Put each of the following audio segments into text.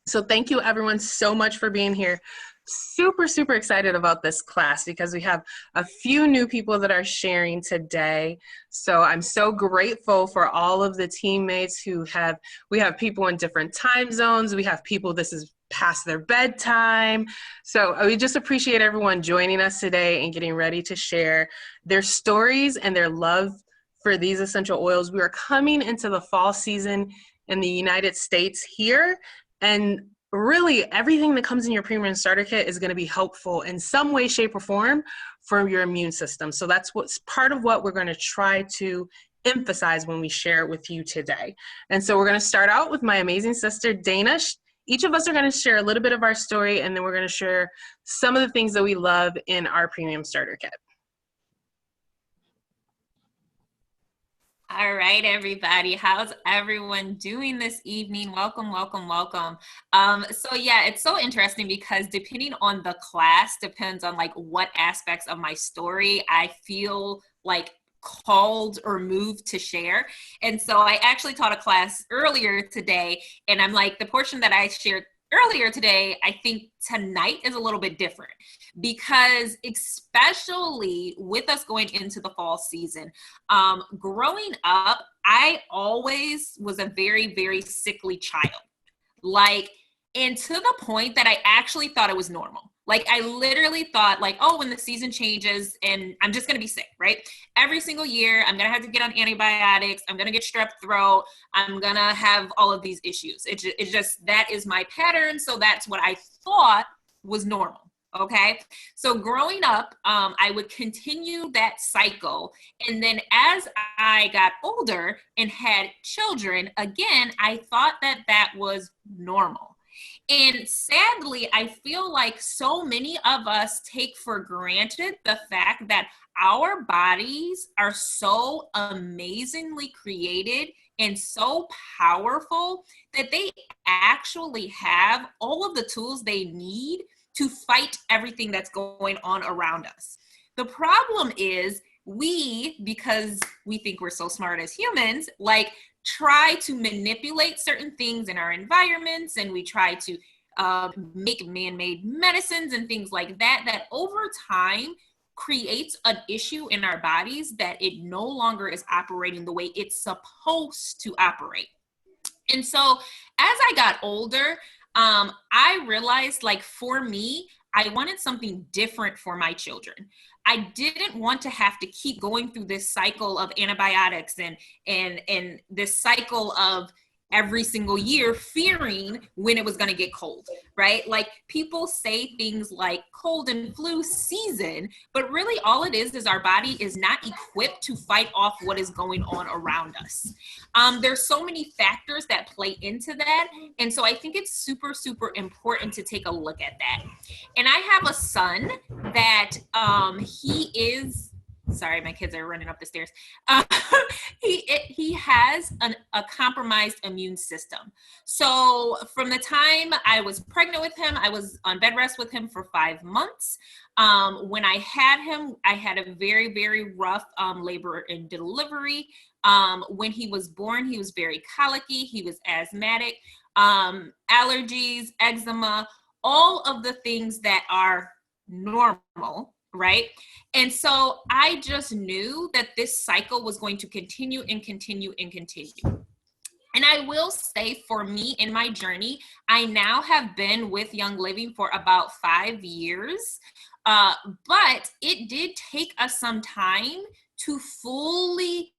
So thank you everyone so much for being here. Super, super excited about this class because we have a few new people that are sharing today. So I'm so grateful for all of the teammates we have people in different time zones. We have people, this is past their bedtime. So we just appreciate everyone joining us today and getting ready to share their stories and their love for these essential oils. We are coming into the fall season in the United States here. And really, everything that comes in your premium starter kit is going to be helpful in some way, shape, or form for your immune system. So that's what's part of what we're going to try to emphasize when we share it with you today. And so we're going to start out with my amazing sister, Dana. Each of us are going to share a little bit of our story, and then we're going to share some of the things that we love in our premium starter kit. All right, everybody. How's everyone doing this evening? Welcome, welcome, welcome. So yeah, it's so interesting because depending on the class, depends on like what aspects of my story I feel like called or moved to share. And so I actually taught a class earlier today, and I'm like, the portion that I shared earlier today, I think tonight is a little bit different because especially with us going into the fall season, growing up, I always was a very, very sickly child. Like, and to the point that I actually thought it was normal. Like, I literally thought like, oh, when the season changes and I'm just going to be sick, right? Every single year, I'm going to have to get on antibiotics. I'm going to get strep throat. I'm going to have all of these issues. It's just, that is my pattern. So that's what I thought was normal. Okay. So growing up, I would continue that cycle. And then as I got older and had children, again, I thought that that was normal. And sadly, I feel like so many of us take for granted the fact that our bodies are so amazingly created and so powerful that they actually have all of the tools they need to fight everything that's going on around us. The problem is because we think we're so smart as humans, like try to manipulate certain things in our environments, and we try to make man-made medicines and things like that, that over time creates an issue in our bodies that it no longer is operating the way it's supposed to operate. And so as I got older, I realized like for me, I wanted something different for my children. I didn't want to have to keep going through this cycle of antibiotics and this cycle of every single year fearing when it was going to get cold, right? Like people say things like cold and flu season, but really all it is our body is not equipped to fight off what is going on around us. There's so many factors that play into that. And so I think it's super, super important to take a look at that. And I have a son that he is, sorry, my kids are running up the stairs. He has a compromised immune system. So from the time I was pregnant with him, I was on bed rest with him for 5 months. When I had him, I had a very, very rough labor and delivery. When he was born, he was very colicky. He was asthmatic, allergies, eczema, all of the things that are normal, right? And so I just knew that this cycle was going to continue and continue and continue. And I will say for me in my journey, I now have been with Young Living for about 5 years, but it did take us some time to fully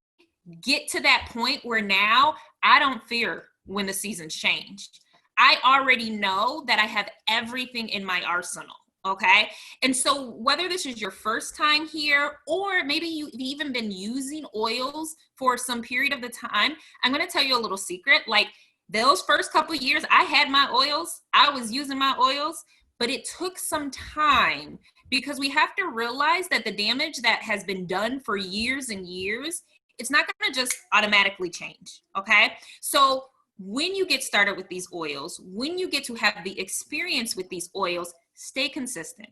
get to that point where now I don't fear when the seasons change. I already know that I have everything in my arsenal. Okay. And so whether this is your first time here, or maybe you've even been using oils for some period of the time, I'm going to tell you a little secret. Like those first couple of years I had my oils, I was using my oils, but it took some time because we have to realize that the damage that has been done for years and years, it's not going to just automatically change. Okay. So when you get started with these oils, when you get to have the experience with these oils, stay consistent.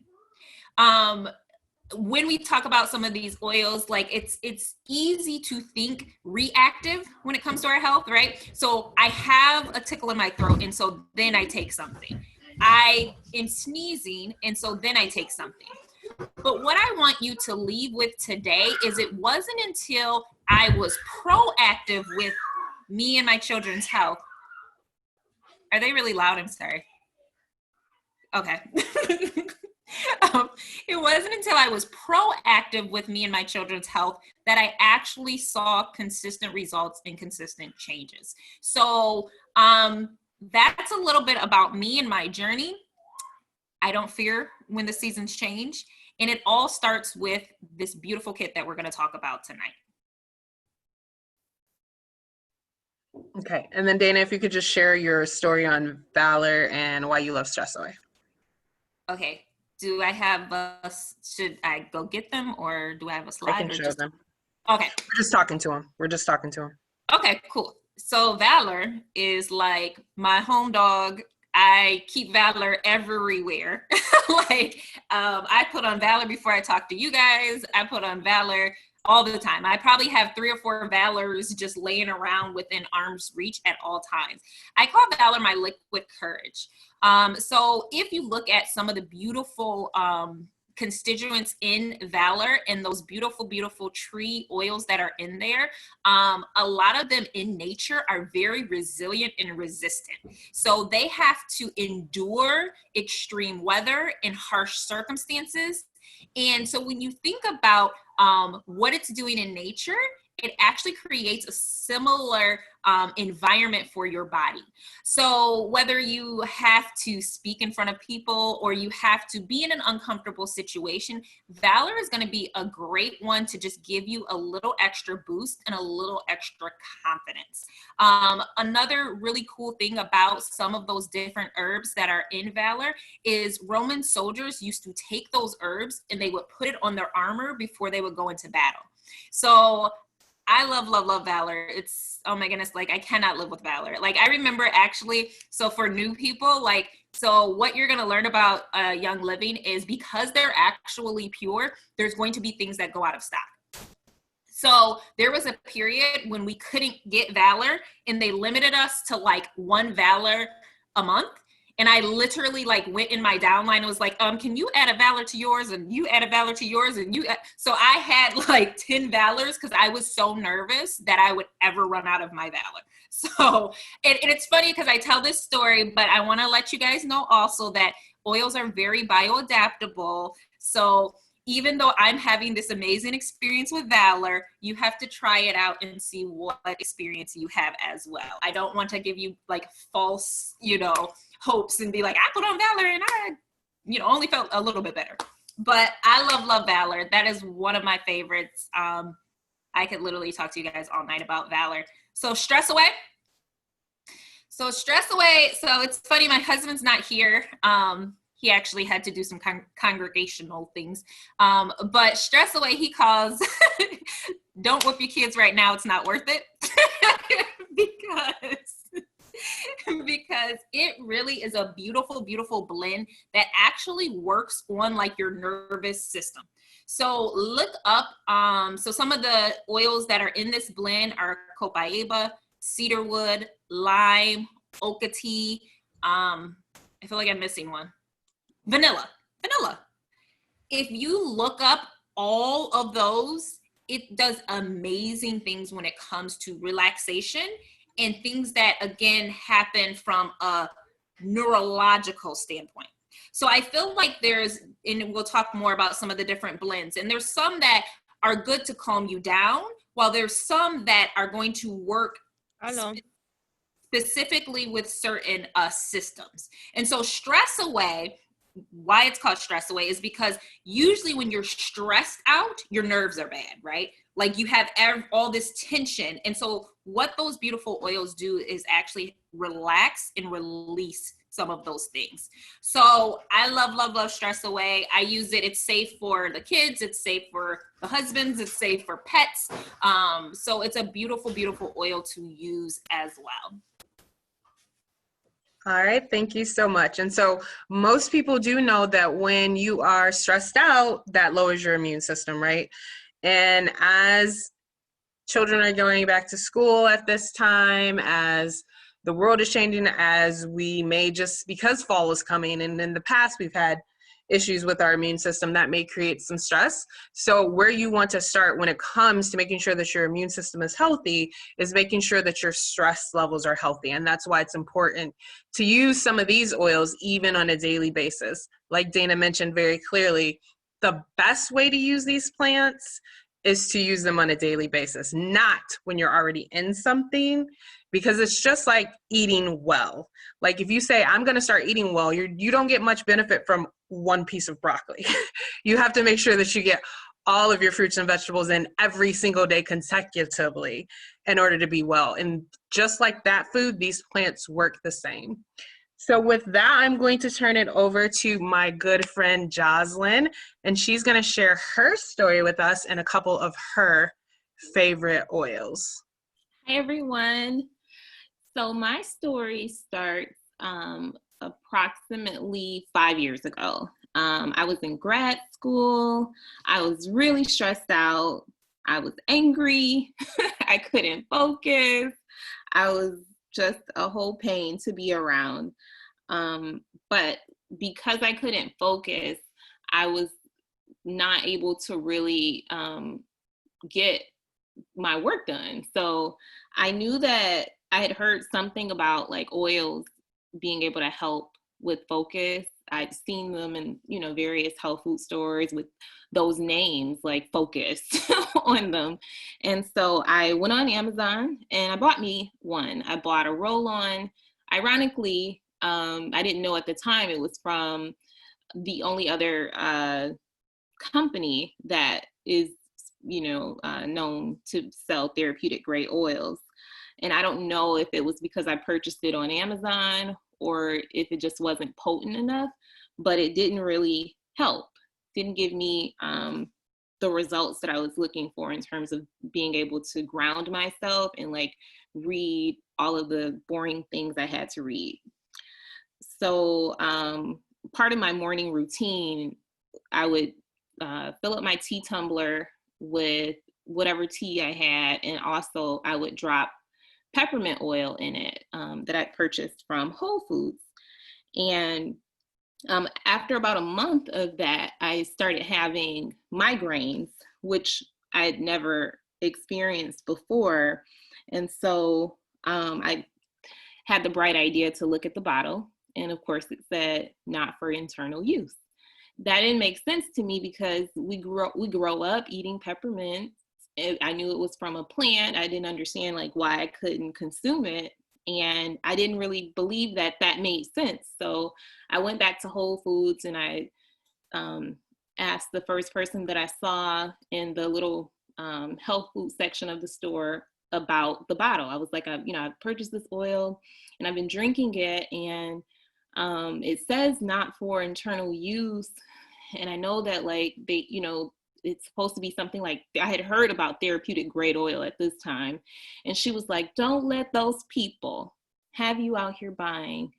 when we talk about some of these oils, like it's easy to think reactive when it comes to our health, right? So I have a tickle in my throat, and so then I take something. I am sneezing, and so then I take something. But what I want you to leave with today is it wasn't until I was proactive with me and my children's health. Are they really loud? I'm sorry. Okay. It wasn't until I was proactive with me and my children's health that I actually saw consistent results and consistent changes. So that's a little bit about me and my journey. I don't fear when the seasons change. And it all starts with this beautiful kit that we're going to talk about tonight. Okay. And then Dana, if you could just share your story on Valor and why you love Stress Away. Okay. Do I have should I go get them, or do I have a slide? I can show them. Okay. We're just talking to him. Okay, cool. So Valor is like my home dog. I keep Valor everywhere. I put on Valor before I talk to you guys. I put on Valor all the time. I probably have 3 or 4 Valors just laying around within arm's reach at all times. I call Valor my liquid courage. So if you look at some of the beautiful constituents in Valor and those beautiful, beautiful tree oils that are in there, a lot of them in nature are very resilient and resistant. So they have to endure extreme weather and harsh circumstances. And so when you think about what it's doing in nature, it actually creates a similar environment for your body. So whether you have to speak in front of people or you have to be in an uncomfortable situation, Valor is going to be a great one to just give you a little extra boost and a little extra confidence. Another really cool thing about some of those different herbs that are in Valor is Roman soldiers used to take those herbs and they would put it on their armor before they would go into battle. So I love Valor. It's, oh my goodness, like I cannot live with Valor. Like I remember actually, so for new people, so what you're going to learn about Young Living is because they're actually pure, there's going to be things that go out of stock. So there was a period when we couldn't get Valor and they limited us to like 1 Valor a month. And I literally went in my downline and was like, can you add a Valor to yours? And you add a Valor to yours. And so I had 10 Valors because I was so nervous that I would ever run out of my Valor. So, and it's funny because I tell this story, but I want to let you guys know also that oils are very bioadaptable. So even though I'm having this amazing experience with Valor, you have to try it out and see what experience you have as well. I don't want to give you false, hopes and be like, I put on Valor and I, only felt a little bit better. But I love Valor. That is one of my favorites. I could literally talk to you guys all night about Valor. So Stress Away. So it's funny, my husband's not here. He actually had to do some congregational things. But Stress Away, he calls, don't whip your kids right now, it's not worth it. because it really is a beautiful, beautiful blend that actually works on your nervous system. So look up, so some of the oils that are in this blend are copaiba, cedarwood, lime, oca tea. I feel like I'm missing one. Vanilla. If you look up all of those, it does amazing things when it comes to relaxation and things that, again, happen from a neurological standpoint. So I feel like and we'll talk more about some of the different blends, and there's some that are good to calm you down, while there's some that are going to work specifically with certain systems. And so Stress Away, why it's called Stress Away is because usually when you're stressed out, your nerves are bad, right? You have all this tension. And so what those beautiful oils do is actually relax and release some of those things. So I love Stress Away. I use it. It's safe for the kids. It's safe for the husbands. It's safe for pets. So it's a beautiful, beautiful oil to use as well. All right, thank you so much. And so most people do know that when you are stressed out, that lowers your immune system, right? And as children are going back to school at this time, as the world is changing, as we may just, because fall is coming, and in the past we've had issues with our immune system that may create some stress. So where you want to start when it comes to making sure that your immune system is healthy is making sure that your stress levels are healthy. And that's why it's important to use some of these oils even on a daily basis. Like Dana mentioned very clearly, the best way to use these plants is to use them on a daily basis, not when you're already in something, because it's just like eating well. Like if you say, I'm going to start eating well, you don't get much benefit from one piece of broccoli. You have to make sure that you get all of your fruits and vegetables in every single day consecutively in order to be well. And just like that food, these plants work the same. So with that, I'm going to turn it over to my good friend Jocelyn, and she's going to share her story with us and a couple of her favorite oils. Hi, everyone. So my story starts approximately 5 years ago. I was in grad school. I was really stressed out. I was angry. I couldn't focus. I was just a whole pain to be around. But because I couldn't focus, I was not able to really get my work done. So I knew that I had heard something about like oils being able to help with focus. I'd seen them in, various health food stores with those names like focus on them. And so I went on Amazon and I bought me one. I bought a roll-on. Ironically, I didn't know at the time it was from the only other company that is known to sell therapeutic grade oils. And I don't know if it was because I purchased it on Amazon or if it just wasn't potent enough, but it didn't really help. Didn't give me the results that I was looking for in terms of being able to ground myself and like read all of the boring things I had to read. So part of my morning routine, I would fill up my tea tumbler with whatever tea I had, and also I would drop peppermint oil in it that I purchased from Whole Foods. And after about a month of that, I started having migraines, which I had never experienced before. And so I had the bright idea to look at the bottle. And of course, it said not for internal use. That didn't make sense to me because we grow up eating peppermint. I knew it was from a plant. I didn't understand like why I couldn't consume it. And I didn't really believe that made sense. So I went back to Whole Foods and I asked the first person that I saw in the little health food section of the store about the bottle. I was like, I purchased this oil and I've been drinking it, and it says not for internal use. And I know that like they, it's supposed to be something like, I had heard about therapeutic grade oil at this time. And she was like, don't let those people have you out here buying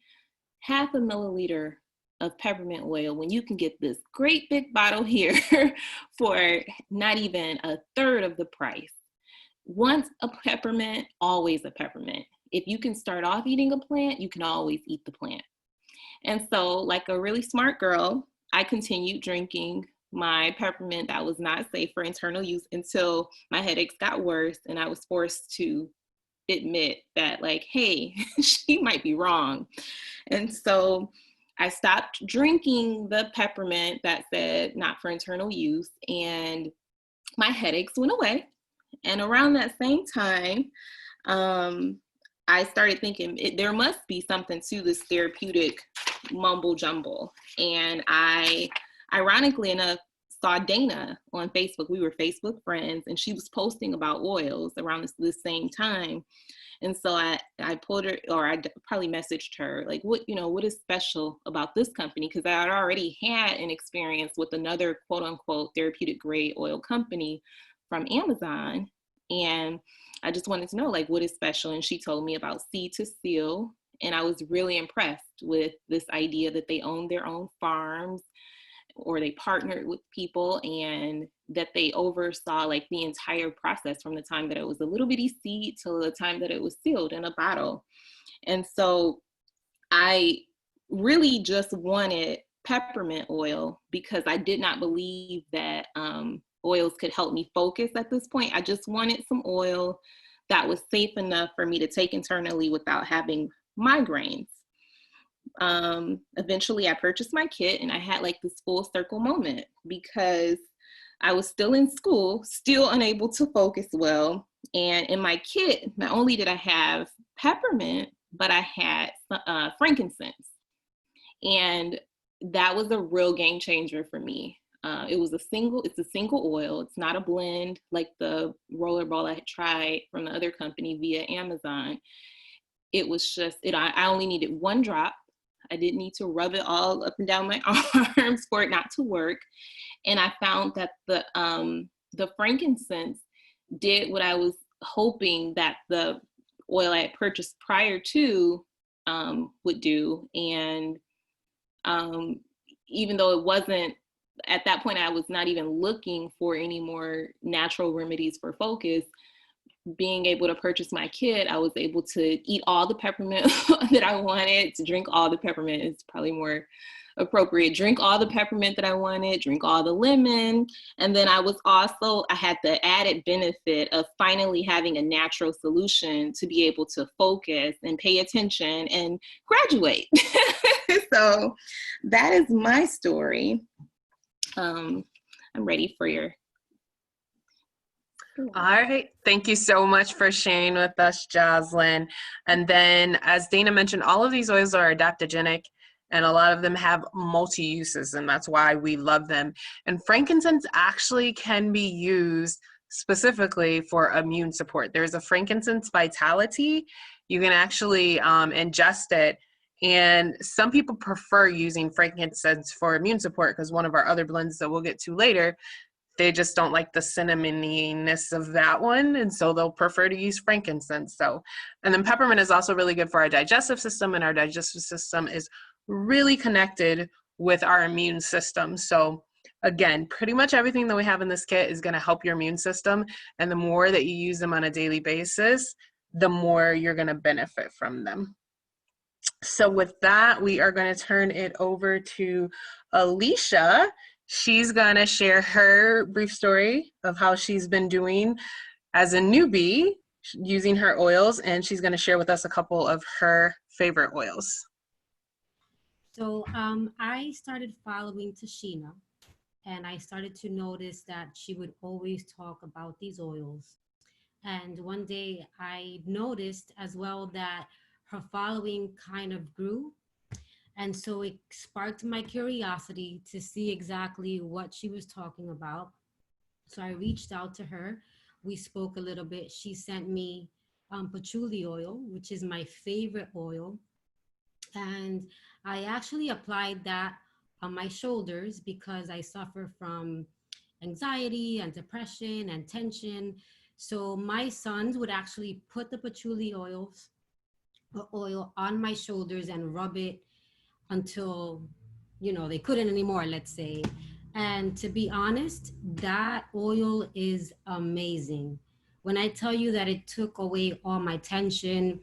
0.5 milliliter of peppermint oil when you can get this great big bottle here for not even a third of the price. Once a peppermint, always a peppermint. If you can start off eating a plant, you can always eat the plant. And so like a really smart girl, I continued drinking my peppermint that was not safe for internal use until my headaches got worse and I was forced to admit that like, hey, she might be wrong. And so I stopped drinking the peppermint that said not for internal use, and my headaches went away. And around that same time, I started thinking there must be something to this therapeutic mumble jumble. And I, ironically enough, saw Dana on Facebook. We were Facebook friends, and she was posting about oils around this same time. And so I pulled her, or I probably messaged her, like, what is special about this company? Because I had already had an experience with another quote unquote therapeutic grade oil company from Amazon. And I just wanted to know, like, what is special? And she told me about Seed to Seal And I was really impressed with this idea that they owned their own farms, or they partnered with people, and that they oversaw like the entire process from the time that it was a little bitty seed till the time that it was sealed in a bottle. And so I really just wanted peppermint oil because I did not believe that oils could help me focus at this point. I just wanted some oil that was safe enough for me to take internally without having migraines. Eventually I purchased my kit, and I had like this full circle moment because I was still in school, still unable to focus well. And in my kit, not only did I have peppermint, but I had frankincense. And that was a real game changer for me. It's a single oil. It's not a blend like the rollerball I had tried from the other company via Amazon. It was just, I only needed one drop. I didn't need to rub it all up and down my arms for it not to work. And I found that the frankincense did what I was hoping that the oil I had purchased prior to would do. And even though it wasn't, at that point, I was not even looking for any more natural remedies for focus. Being able to purchase my kit, I was able to eat all the peppermint that I wanted, to drink all the peppermint is probably more appropriate, drink all the peppermint that I wanted, drink all the lemon. And then I had the added benefit of finally having a natural solution to be able to focus and pay attention and graduate. So that is my story. I'm ready for your. All right. Thank you so much for sharing with us, Jocelyn. And then, as Dana mentioned, all of these oils are adaptogenic, and a lot of them have multi-uses, and that's why we love them. And frankincense actually can be used specifically for immune support. There's a frankincense vitality. You can actually ingest it. And some people prefer using frankincense for immune support because one of our other blends that we'll get to later, they just don't like the cinnamoniness of that one, and so they'll prefer to use frankincense. And then peppermint is also really good for our digestive system, and our digestive system is really connected with our immune system. So again, pretty much everything that we have in this kit is going to help your immune system, and the more that you use them on a daily basis, the more you're going to benefit from them. So with that, we are going to turn it over to Alicia. She's going to share her brief story of how she's been doing as a newbie using her oils, and she's going to share with us a couple of her favorite oils. So I started following Tashina, and I started to notice that she would always talk about these oils. And one day I noticed as well that her following kind of grew. And so it sparked my curiosity to see exactly what she was talking about. So I reached out to her. We spoke a little bit. She sent me patchouli oil, which is my favorite oil. And I actually applied that on my shoulders because I suffer from anxiety and depression and tension. So my sons would actually put the patchouli oil on my shoulders and rub it until, they couldn't anymore, let's say. And to be honest, that oil is amazing. When I tell you that it took away all my tension,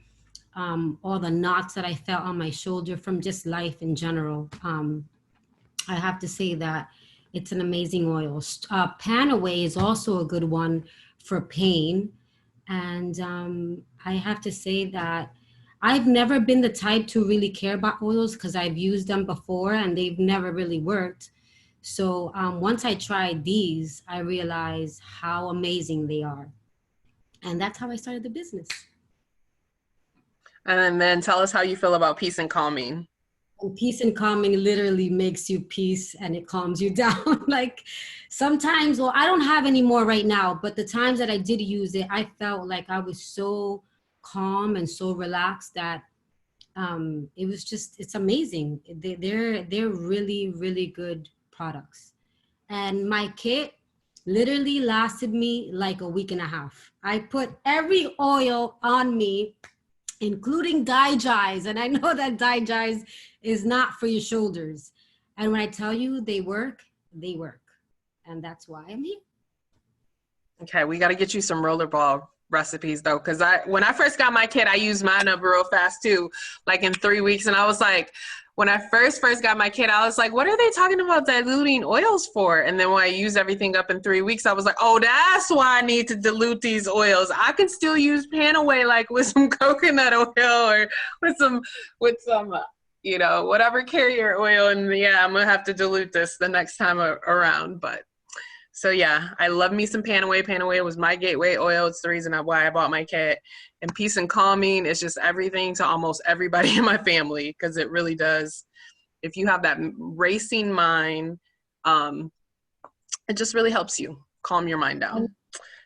all the knots that I felt on my shoulder from just life in general, I have to say that it's an amazing oil. Panaway is also a good one for pain. And I have to say that I've never been the type to really care about oils because I've used them before and they've never really worked. So once I tried these, I realized how amazing they are. And that's how I started the business. And then tell us how you feel about peace and calming. And peace and calming literally makes you peace and it calms you down. Like sometimes, well, I don't have any more right now, but the times that I did use it, I felt like I was so calm and so relaxed that it was just, it's amazing. They're really, really good products. And my kit literally lasted me like a week and a half. I put every oil on me including digize. And I know that digize is not for your shoulders. And when I tell you they work, they work. And that's why I'm here. Okay, we got to get you some rollerball recipes though, because when I first got my kid, I used mine up real fast too, like in 3 weeks. And I was like, when I first got my kid, I was like, what are they talking about diluting oils for? And then when I used everything up in 3 weeks, I was like, oh, that's why I need to dilute these oils. I can still use Panaway like with some coconut oil or with some you know, whatever carrier oil. And yeah, I'm gonna have to dilute this the next time around. But so yeah, I love me some Panaway. Panaway was my gateway oil. It's the reason why I bought my kit. And Peace and Calming is just everything to almost everybody in my family, because it really does. If you have that racing mind, it just really helps you calm your mind down.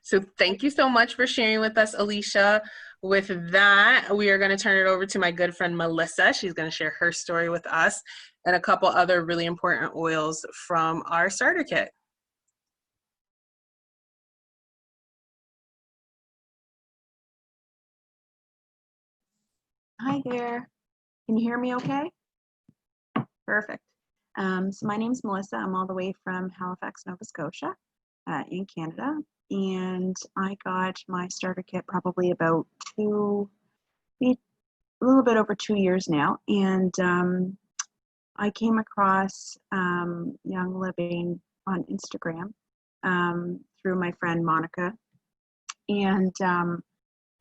So thank you so much for sharing with us, Alicia. With that, we are going to turn it over to my good friend, Melissa. She's going to share her story with us and a couple other really important oils from our starter kit. Hi there. Can you hear me okay? Perfect. So my name's Melissa. I'm all the way from Halifax, Nova Scotia, in Canada. And I got my starter kit probably about a little bit over 2 years now. And I came across Young Living on Instagram through my friend Monica. And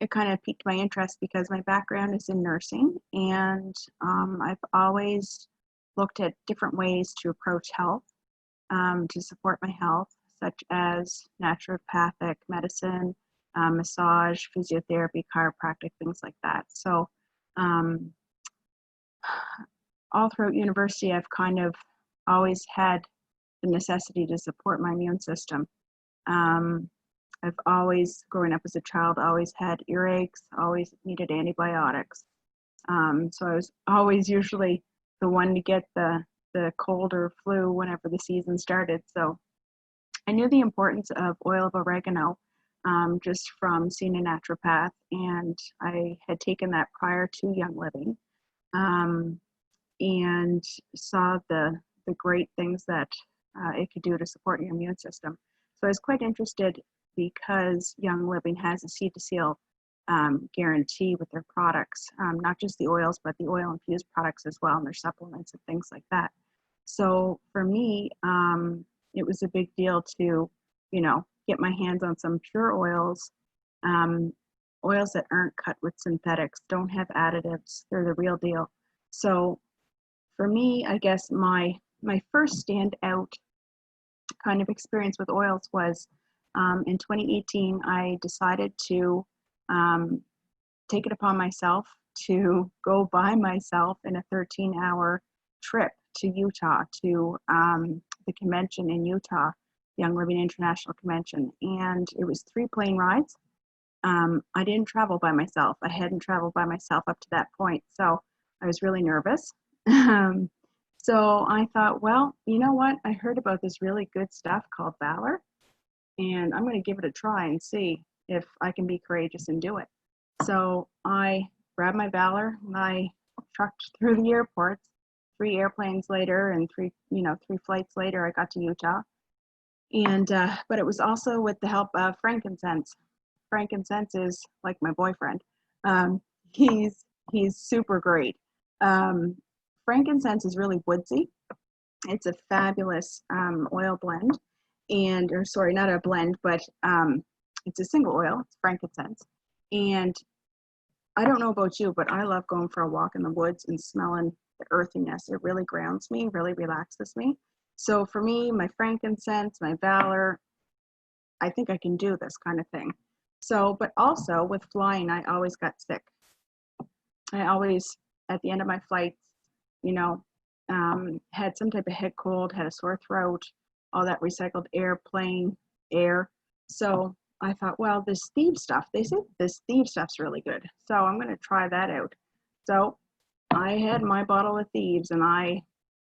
it kind of piqued my interest because my background is in nursing, and I've always looked at different ways to approach health, to support my health, such as naturopathic medicine, massage, physiotherapy, chiropractic, things like that. So all throughout university, I've kind of always had the necessity to support my immune system. I've always, growing up as a child, always had earaches, always needed antibiotics. So I was always usually the one to get the cold or flu whenever the season started. So I knew the importance of oil of oregano just from seeing a naturopath, and I had taken that prior to Young Living, and saw the great things that it could do to support your immune system. So I was quite interested because Young Living has a seed to seal guarantee with their products, not just the oils, but the oil infused products as well, and their supplements and things like that. So for me, it was a big deal to, you know, get my hands on some pure oils, oils that aren't cut with synthetics, don't have additives, they're the real deal. So for me, I guess my first standout kind of experience with oils was in 2018, I decided to take it upon myself to go by myself in a 13-hour trip to Utah, to the convention in Utah, Young Living International Convention. And it was 3 plane rides. I didn't travel by myself. I hadn't traveled by myself up to that point. So I was really nervous. So I thought, well, you know what? I heard about this really good stuff called Valor, and I'm going to give it a try and see if I can be courageous and do it. So I grabbed my Valor and I trucked through the airports. 3 airplanes later and 3 flights later, I got to Utah. And but it was also with the help of frankincense. Frankincense is like my boyfriend. He's super great. Frankincense is really woodsy. It's a fabulous oil blend, or sorry, not a blend, but it's a single oil. It's frankincense. And I don't know about you, but I love going for a walk in the woods and smelling the earthiness. It really grounds me, really relaxes me. So for me, my frankincense, my Valor, I think I can do this kind of thing. So, but also with flying, I always got sick. I always, at the end of my flights, had some type of head cold, had a sore throat, all that recycled airplane air. So I thought, well, this Thieves stuff, they say this Thieves stuff's really good. So I'm going to try that out. So I had my bottle of Thieves and I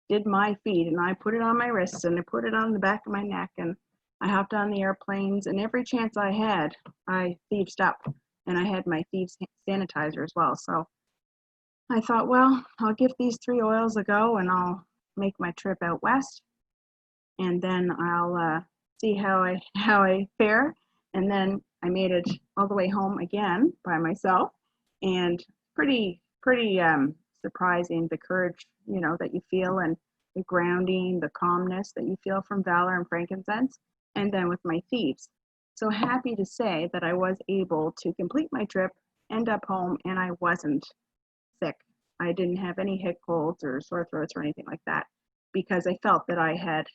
did my feet and I put it on my wrists and I put it on the back of my neck and I hopped on the airplanes, and every chance I had, I thieved up and I had my Thieves sanitizer as well. So I thought, well, I'll give these 3 oils a go, and I'll make my trip out west, and then I'll see how I fare. And then I made it all the way home again by myself, and pretty surprising, the courage, you know, that you feel, and the grounding, the calmness that you feel from Valor and frankincense, and then with my Thieves. So happy to say that I was able to complete my trip, end up home, and I wasn't sick. I didn't have any hic colds or sore throats or anything like that, because I felt that I had,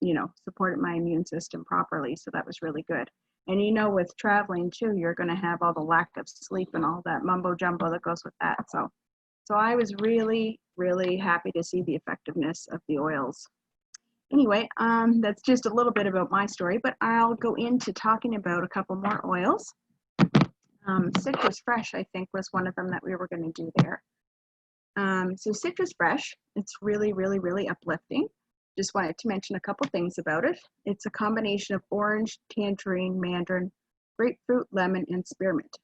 you know, supported my immune system properly. So that was really good. And you know, with traveling too, you're going to have all the lack of sleep and all that mumbo jumbo that goes with that. So I was really, really happy to see the effectiveness of the oils. Anyway, that's just a little bit about my story, but I'll go into talking about a couple more oils. Citrus Fresh, I think, was one of them that we were going to do there. So Citrus Fresh, it's really, really, really uplifting. Just wanted to mention a couple things about it. It's a combination of orange, tangerine, mandarin, grapefruit, lemon, and spearmint.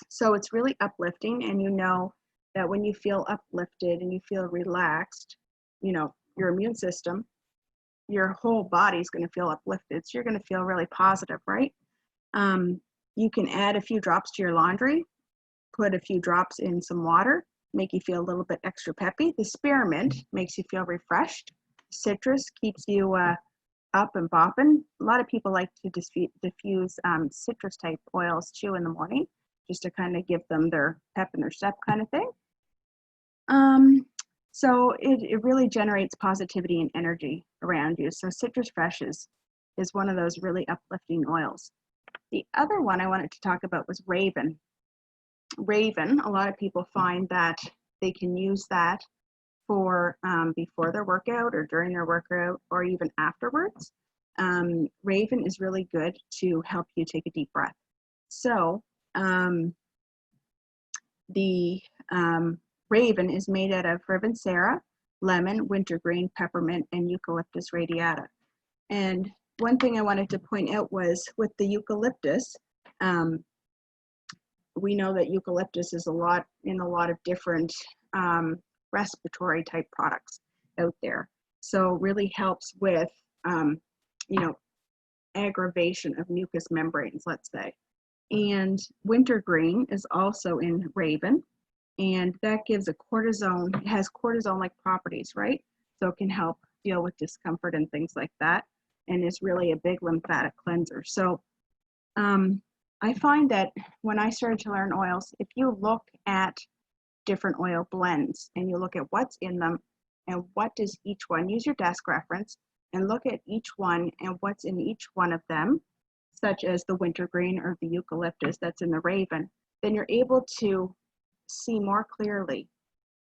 So it's really uplifting, and you know that when you feel uplifted and you feel relaxed, you know, your immune system, your whole body's going to feel uplifted. So you're going to feel really positive, right? You can add a few drops to your laundry, put a few drops in some water, make you feel a little bit extra peppy. The spearmint makes you feel refreshed. Citrus keeps you up and bopping. A lot of people like to diffuse citrus type oils too in the morning, just to kind of give them their pep in their step kind of thing. So it really generates positivity and energy around you. So Citrus Fresh is one of those really uplifting oils. The other one I wanted to talk about was Raven. Raven, a lot of people find that they can use that for before their workout or during their workout or even afterwards. Raven is really good to help you take a deep breath. So the Raven is made out of Rivincera, lemon, wintergreen, peppermint, and Eucalyptus radiata. And one thing I wanted to point out was with the eucalyptus, we know that eucalyptus is in a lot of different respiratory type products out there. So really helps with, you know, aggravation of mucous membranes, let's say. And wintergreen is also in Raven, and that gives it has cortisone-like properties, right? So it can help deal with discomfort and things like that, and is really a big lymphatic cleanser. So I find that when I started to learn oils, if you look at different oil blends and you look at what's in them and what does each one, use your desk reference and look at each one and what's in each one of them, such as the wintergreen or the eucalyptus that's in the Raven, then you're able to see more clearly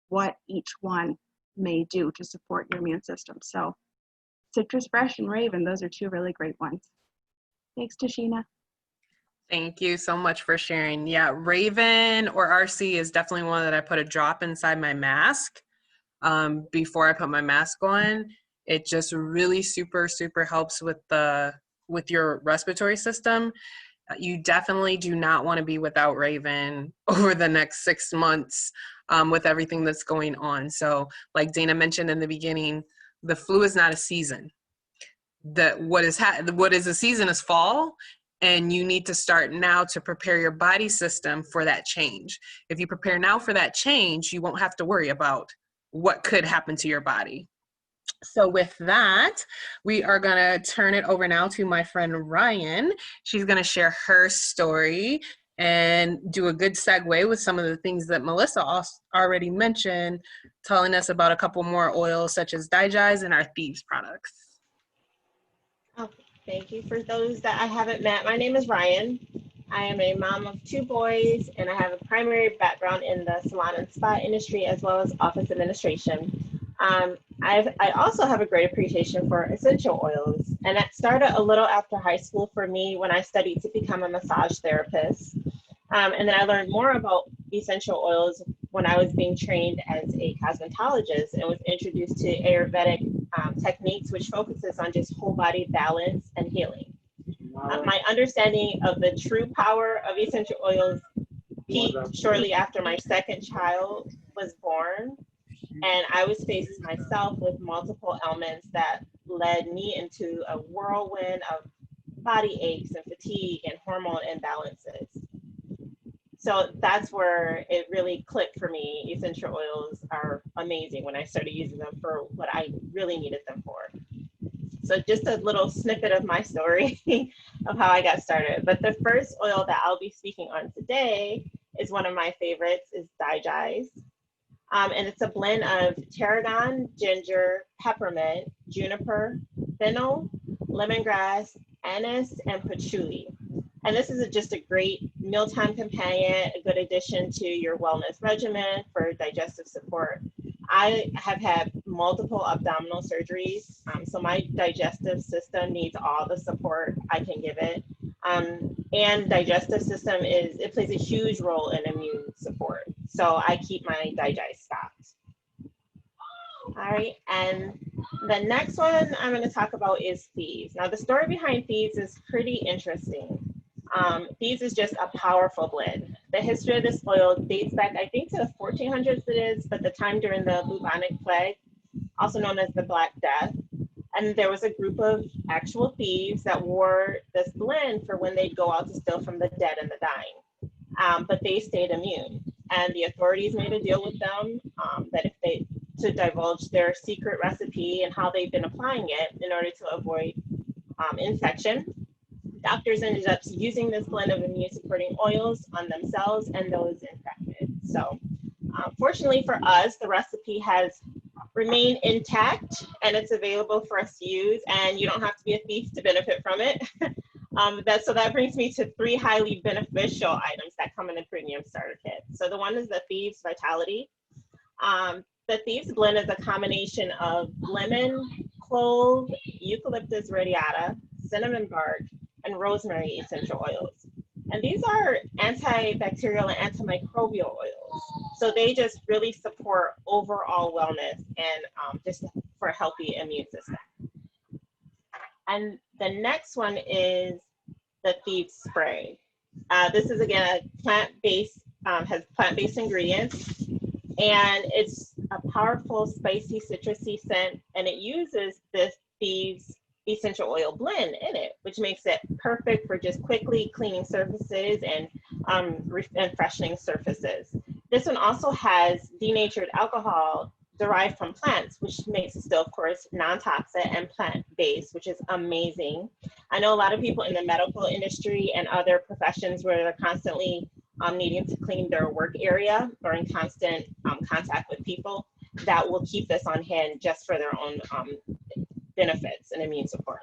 what each one may do to support your immune system. So Citrus Fresh and Raven, those are 2 really great ones. Thanks, Tashina. Thank you so much for sharing. Yeah, Raven or RC is definitely one that I put a drop inside my mask before I put my mask on. It just really super helps with your respiratory system. You definitely do not want to be without Raven over the next 6 months with everything that's going on. So like Dana mentioned in the beginning, the flu is not a season. What is a season is fall, and you need to start now to prepare your body system for that change. If you prepare now for that change, you won't have to worry about what could happen to your body. So with that, we are going to turn it over now to my friend Ryan. She's going to share her story and do a good segue with some of the things that Melissa already mentioned, telling us about a couple more oils such as Digest and our Thieves products. Okay, thank you. For those that I haven't met, my name is Ryan. I am a mom of 2 boys, and I have a primary background in the salon and spa industry as well as office administration. I also have a great appreciation for essential oils, and that started a little after high school for me when I studied to become a massage therapist. And then I learned more about essential oils when I was being trained as a cosmetologist and was introduced to Ayurvedic techniques, which focuses on just whole body balance and healing. My understanding of the true power of essential oils peaked shortly after my second child was born. And I was faced myself with multiple ailments that led me into a whirlwind of body aches and fatigue and hormone imbalances. So that's where it really clicked for me. Essential oils are amazing when I started using them for what I really needed them for. So just a little snippet of my story of how I got started. But the first oil that I'll be speaking on today is one of my favorites, is Josies. And it's a blend of tarragon, ginger, peppermint, juniper, fennel, lemongrass, anise, and patchouli. And this is just a great mealtime companion, a good addition to your wellness regimen for digestive support. I have had multiple abdominal surgeries, so my digestive system needs all the support I can give it. And digestive system it plays a huge role in immune support. So I keep my Josies stocked. All right, and the next one I'm going to talk about is Thieves. Now the story behind Thieves is pretty interesting. Thieves is just a powerful blend. The history of this oil dates back, I think, to the 1400s it is, but the time during the bubonic plague, also known as the Black Death. And there was a group of actual thieves that wore this blend for when they'd go out to steal from the dead and the dying. But they stayed immune. And the authorities made a deal with them that if they to divulge their secret recipe and how they've been applying it in order to avoid infection. Doctors ended up using this blend of immune supporting oils on themselves and those infected. So fortunately for us, the recipe has remained intact and it's available for us to use, and you don't have to be a thief to benefit from it. So that brings me to 3 highly beneficial items that come in the premium starter kit. So the one is the Thieves Vitality. The Thieves blend is a combination of lemon, clove, eucalyptus radiata, cinnamon bark, and rosemary essential oils. And these are antibacterial and antimicrobial oils. So they just really support overall wellness and just for a healthy immune system. And the next one is the Thieves Spray. This is again a plant-based, has plant-based ingredients, and it's a powerful spicy citrusy scent, and it uses this Thieves essential oil blend in it, which makes it perfect for just quickly cleaning surfaces and freshening surfaces. This one also has denatured alcohol derived from plants, which makes it still, of course, non-toxic and plant-based, which is amazing. I know a lot of people in the medical industry and other professions where they're constantly needing to clean their work area or in constant contact with people, that will keep this on hand just for their own benefits and immune support.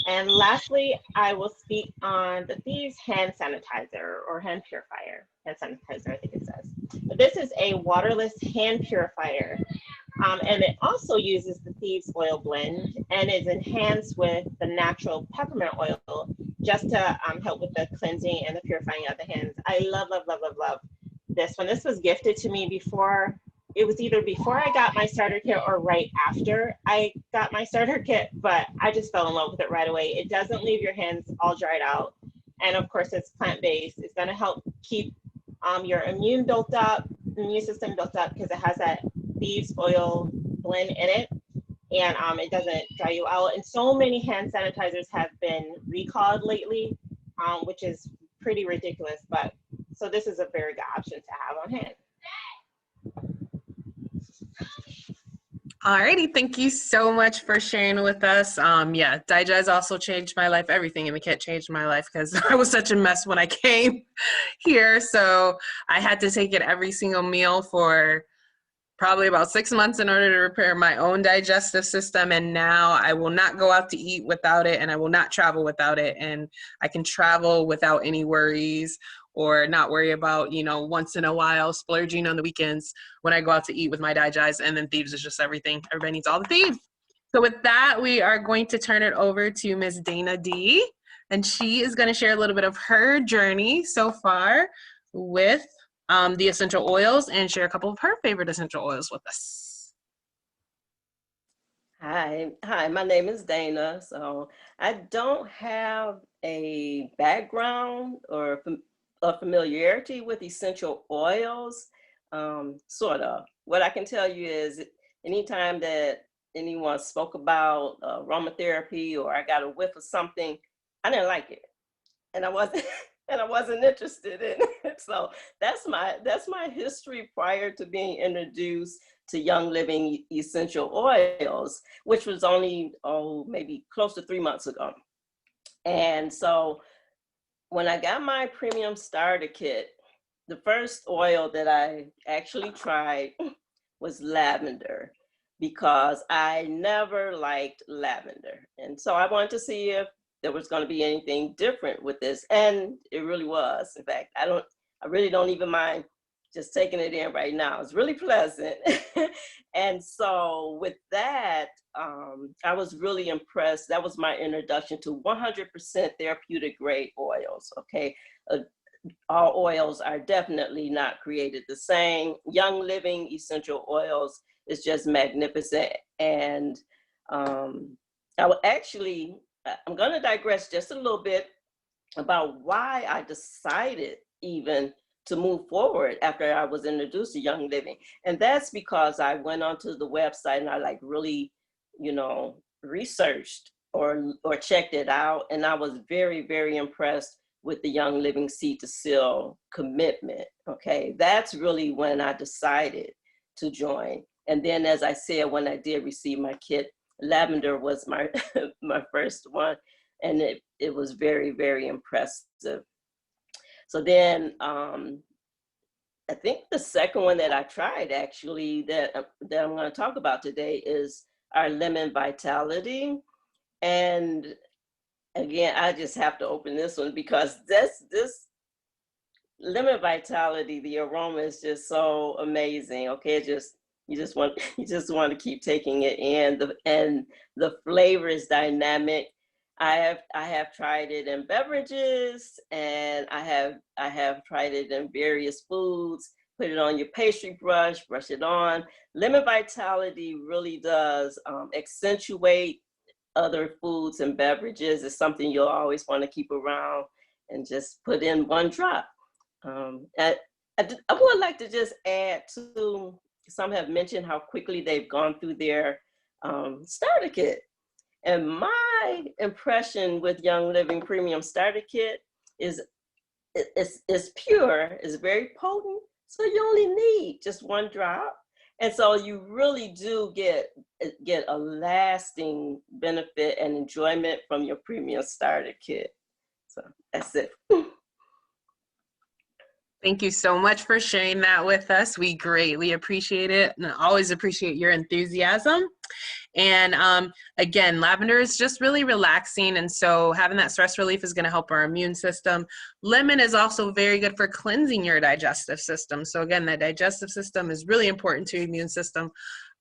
And lastly, I will speak on the Thieves hand sanitizer or hand purifier. Hand sanitizer, I think it says. But this is a waterless hand purifier. And it also uses the Thieves oil blend and is enhanced with the natural peppermint oil just to help with the cleansing and the purifying of the hands. I love, love, love, love, love this one. This was gifted to me before. It was either before I got my starter kit or right after I got my starter kit, but I just fell in love with it right away. It doesn't leave your hands all dried out. And of course, it's plant-based. It's gonna help keep your immune system built up because it has that Thieves oil blend in it, and it doesn't dry you out. And so many hand sanitizers have been recalled lately, which is pretty ridiculous, but so this is a very good option to have on hand. Alrighty, thank you so much for sharing with us. Yeah, Josies also changed my life. Everything in the kit changed my life because I was such a mess when I came here. So I had to take it every single meal for probably about 6 months in order to repair my own digestive system. And now I will not go out to eat without it, and I will not travel without it. And I can travel without any worries, or not worry about, once in a while splurging on the weekends when I go out to eat with my Josies. And then Thieves is just everything. Everybody needs all the Thieves. So with that, we are going to turn it over to Ms. Dana D. And she is going to share a little bit of her journey so far with the essential oils and share a couple of her favorite essential oils with us. Hi, my name is Dana. So I don't have a background or a familiarity with essential oils, sort of. What I can tell you is anytime that anyone spoke about aromatherapy or I got a whiff of something, I didn't like it. And I wasn't and I wasn't interested in it. So that's my history prior to being introduced to Young Living essential oils, which was only maybe close to 3 months ago. And so when I got my premium starter kit, the first oil that I actually tried was lavender because I never liked lavender. And so I wanted to see if there was going to be anything different with this. And it really was. In fact, I really don't even mind just taking it in right now. It's really pleasant. And so with that, I was really impressed. That was my introduction to 100% therapeutic grade oils. Okay. All oils are definitely not created the same. Young Living essential oils is just magnificent. And I'm going to digress just a little bit about why I decided even to move forward after I was introduced to Young Living. And that's because I went onto the website and I really, researched or checked it out. And I was very, very impressed with the Young Living Seed to Seal commitment. Okay, that's really when I decided to join. And then, as I said, when I did receive my kit, lavender was my my first one, and it was very, very impressive. So then I think the second one that I tried actually that I'm going to talk about today is our Lemon Vitality. And again, I just have to open this one because this Lemon Vitality, the aroma is just so amazing. Okay, you just want to keep taking it in. And the flavor is dynamic. I have tried it in beverages, and I have tried it in various foods. Put it on your pastry brush it on. Lemon Vitality really does accentuate other foods and beverages. It's something you'll always want to keep around and just put in one drop. I would like to just add to, some have mentioned how quickly they've gone through their starter kit. And my impression with Young Living Premium Starter Kit is it's pure, it's very potent, so you only need just one drop. And so you really do get a lasting benefit and enjoyment from your Premium Starter Kit. So that's it. Thank you so much for sharing that with us. We greatly appreciate it and always appreciate your enthusiasm. And again, lavender is just really relaxing. And so having that stress relief is going to help our immune system. Lemon is also very good for cleansing your digestive system. So again, the digestive system is really important to your immune system.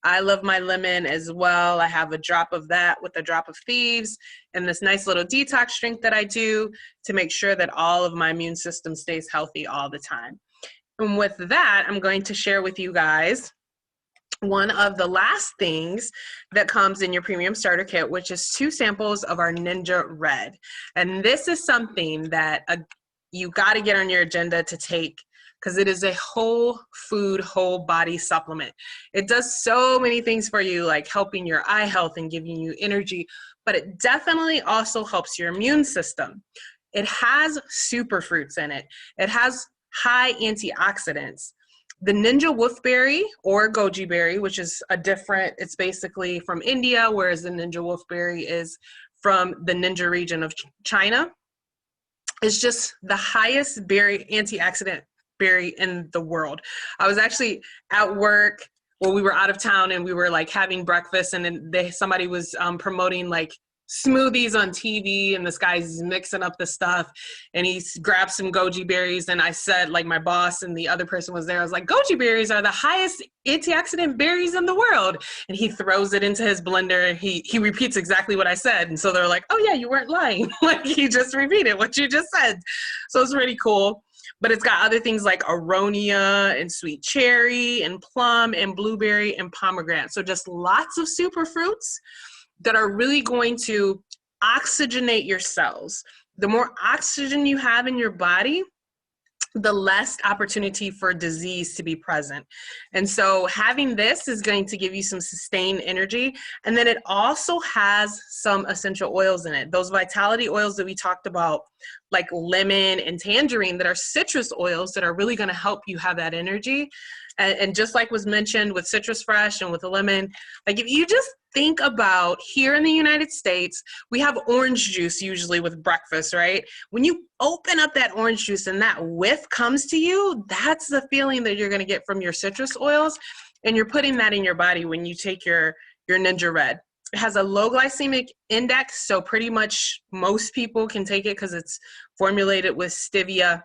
I love my lemon as well. I have a drop of that with a drop of thieves and this nice little detox drink that I do to make sure that all of my immune system stays healthy all the time. And with that, I'm going to share with you guys one of the last things that comes in your premium starter kit, which is 2 samples of our Ninja Red. And this is something that you got to get on your agenda to take because it is a whole food, whole body supplement. It does so many things for you, like helping your eye health and giving you energy, but it definitely also helps your immune system. It has super fruits in it. It has high antioxidants. The Ninja Wolfberry or goji berry, which is it's basically from India, whereas the Ninja Wolfberry is from the Ninja region of China, is just the highest antioxidant berry in the world. I was actually at work, we were out of town and we were like having breakfast, and then somebody was promoting like smoothies on TV, and this guy's mixing up the stuff and he grabbed some goji berries, and I said, like, my boss and the other person was there, I was like, goji berries are the highest antioxidant berries in the world, and he throws it into his blender and he repeats exactly what I said, and so they're like, oh yeah, you weren't lying. Like, he just repeated what you just said. So it's really cool. but it's got other things like aronia and sweet cherry and plum and blueberry and pomegranate. So just lots of superfruits that are really going to oxygenate your cells. The more oxygen you have in your body, the less opportunity for disease to be present. And so having this is going to give you some sustained energy. And then it also has some essential oils in it. Those vitality oils that we talked about, like lemon and tangerine, that are citrus oils that are really going to help you have that energy. And just like was mentioned with Citrus Fresh and with the lemon, like if you just think about here in the United States, we have orange juice usually with breakfast, right? When you open up that orange juice and that whiff comes to you, that's the feeling that you're going to get from your citrus oils. And you're putting that in your body when you take your Ninja Red. It has a low glycemic index, so pretty much most people can take it because it's formulated with stevia.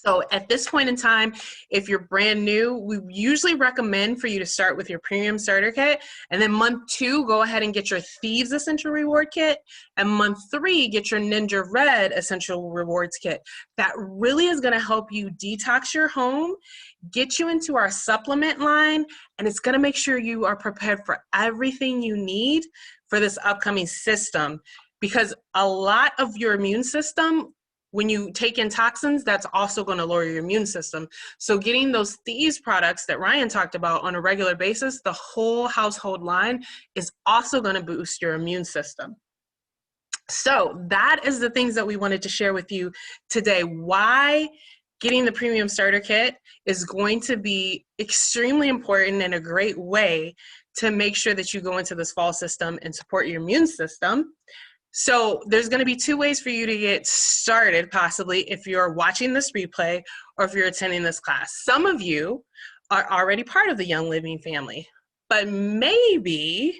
So at this point in time, if you're brand new, we usually recommend for you to start with your premium starter kit. And then month 2, go ahead and get your Thieves Essential Reward Kit. And month 3, get your Ninja Red Essential Rewards Kit. That really is going to help you detox your home, get you into our supplement line, and it's going to make sure you are prepared for everything you need for this upcoming system. Because a lot of your immune system, when you take in toxins, that's also going to lower your immune system. So getting those Thieves products that Ryan talked about on a regular basis, the whole household line, is also going to boost your immune system. So that is the things that we wanted to share with you today. Why getting the premium starter kit is going to be extremely important and a great way to make sure that you go into this fall system and support your immune system. So there's going to be 2 ways for you to get started, possibly, if you're watching this replay or if you're attending this class. Some of you are already part of the Young Living family, but maybe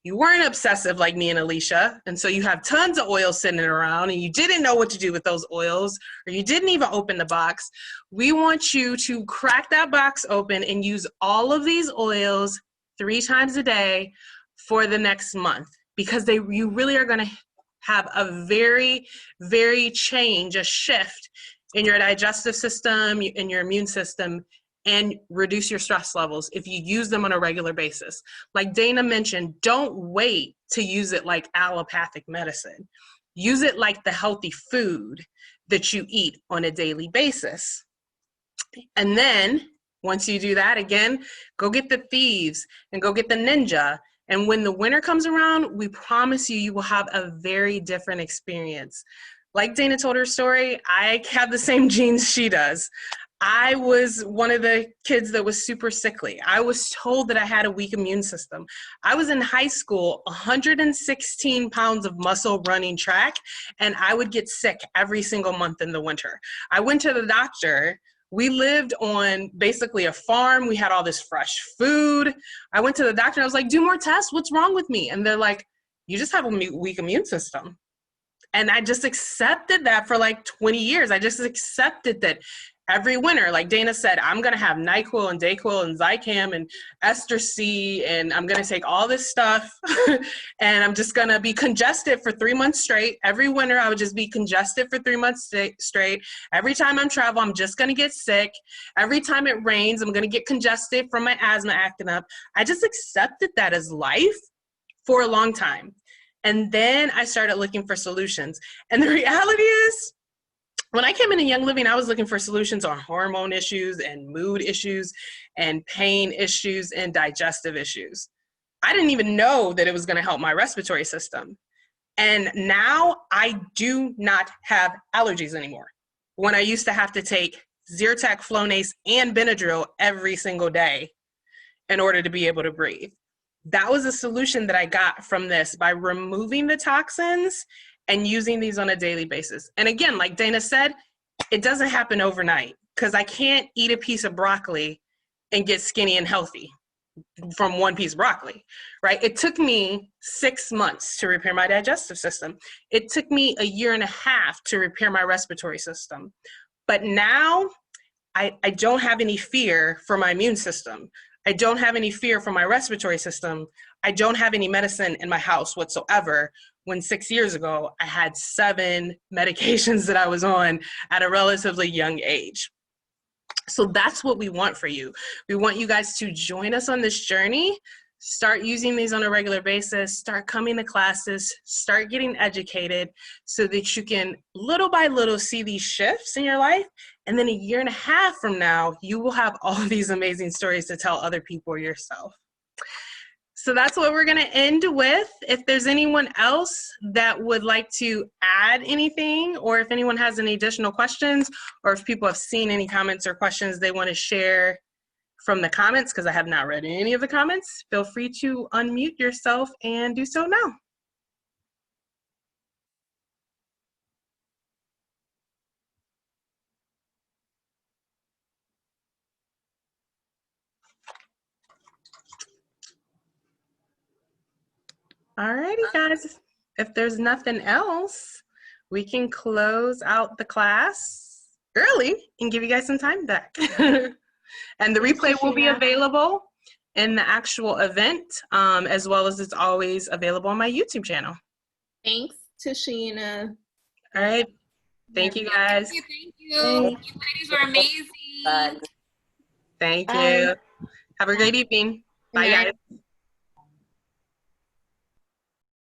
you weren't obsessive like me and Alicia, and so you have tons of oils sitting around and you didn't know what to do with those oils, or you didn't even open the box. We want you to crack that box open and use all of these oils 3 times a day for the next month, because you really are going to have a very, very a shift in your digestive system, in your immune system, and reduce your stress levels if you use them on a regular basis. Like Dana mentioned, don't wait to use it like allopathic medicine. Use it like the healthy food that you eat on a daily basis. And then once you do that, again, go get the Thieves and go get the Ninja. And when the winter comes around, we promise you, you will have a very different experience. Like Dana told her story, I have the same genes she does. I was one of the kids that was super sickly. I was told that I had a weak immune system. I was in high school, 116 pounds of muscle running track, and I would get sick every single month in the winter. I went to the doctor. We lived on basically a farm. We had all this fresh food. I went to the doctor. I was like, do more tests. What's wrong with me? And they're like, you just have a weak immune system. And I just accepted that for like 20 years. I just accepted that every winter, like Dana said, I'm going to have NyQuil and DayQuil and Zicam and Ester C, and I'm going to take all this stuff and I'm just going to be congested for 3 months straight. Every winter, I would just be congested for 3 months straight. Every time I'm travel, I'm just going to get sick. Every time it rains, I'm going to get congested from my asthma acting up. I just accepted that as life for a long time. And then I started looking for solutions. And the reality is, when I came into Young Living, I was looking for solutions on hormone issues and mood issues and pain issues and digestive issues. I didn't even know that it was going to help my respiratory system. And now I do not have allergies anymore. When I used to have to take Zyrtec, Flonase, and Benadryl every single day in order to be able to breathe. That was a solution that I got from this by removing the toxins and using these on a daily basis. And again, like Dana said, it doesn't happen overnight, because I can't eat a piece of broccoli and get skinny and healthy from one piece of broccoli, right? It took me 6 months to repair my digestive system. It took me a year and a half to repair my respiratory system. But now I don't have any fear for my immune system. I don't have any fear for my respiratory system. I don't have any medicine in my house whatsoever. When 6 years ago, I had 7 medications that I was on at a relatively young age. So that's what we want for you. We want you guys to join us on this journey, start using these on a regular basis, start coming to classes, start getting educated so that you can little by little see these shifts in your life. And then a year and a half from now, you will have all of these amazing stories to tell other people or yourself. So that's what we're going to end with. If there's anyone else that would like to add anything, or if anyone has any additional questions, or if people have seen any comments or questions they want to share from the comments, because I have not read any of the comments, feel free to unmute yourself and do so now. Alrighty, guys. If there's nothing else, we can close out the class early and give you guys some time back. And the replay will be available in the actual event, as well as it's always available on my YouTube channel. Thanks, Tashina. All right. Thank you, guys. Thank you. You ladies were amazing. Bye. Thank Bye. you. Have a great evening. Bye, Good night. guys.